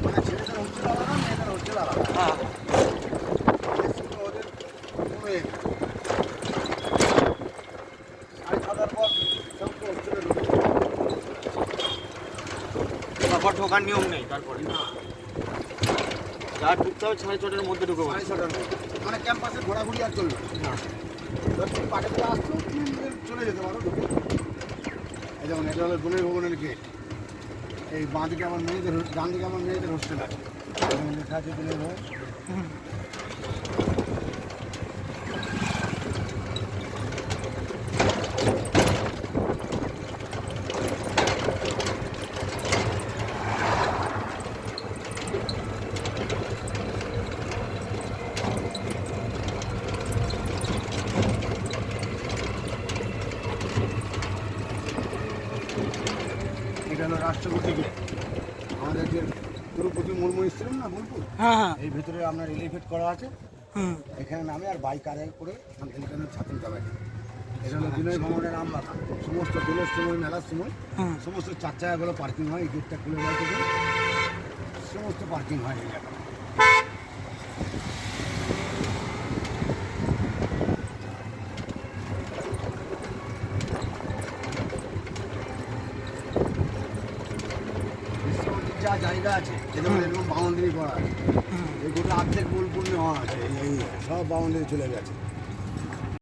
মানে ছেলেদের হচ্ছে আলাদা, মেয়েদের হচ্ছে আলাদা। হ্যাঁ ওদের কোনো সাড়ে ছটার পর সব তো হচ্ছে তারপর ঢোকার নিয়ম নেই। তারপরে না, যা ঢুকতে হবে 6:30-র মধ্যে ঢুকে সাড়ে পড়ে। ছটার মধ্যে মানে ক্যাম্পাসে ঘোরাঘুরি আর চলবে না। না এবার তুমি পাটে করে আসছো, তুমি চলে যেতে পারো ঢুকে। এই যেমন এটা হলো দোলের ভবনের গেট। এই বাঁ দিকে আমার মেয়েদের, ডান দিকে আমার মেয়েদের হোস্টেল আছে, এখানে লেখা আছে দোলের ভবন। এটা হলো রাষ্ট্রপতি গেট। আমাদের যে দ্রৌপদী মুর্মু এসেছিলেন না বোলপুর, হ্যাঁ হ্যাঁ এই ভিতরে আপনার এলিভেট করা আছে। হুম এখানে নামে আর বাইক আরে করে এখানে ছাত্র যাবে। এটা হলো বিনয় ভ্রমণের আমবাগান। সমস্ত দোলের সময়, মেলার সময় হুম সমস্ত চার চাকাগুলো পার্কিং হয়। এই গেটটা খুলে দেওয়া থেকে সমস্ত পার্কিং হয় এই জায়গায়। বিশ্বমন্দির যা জায়গা আছে যেমন এরকম বাউন্ডারি করা আছে, হুম এই গোটা অর্ধেক বোলপুর নেওয়া আছে, এই সব বাউন্ডারি চলে গেছে।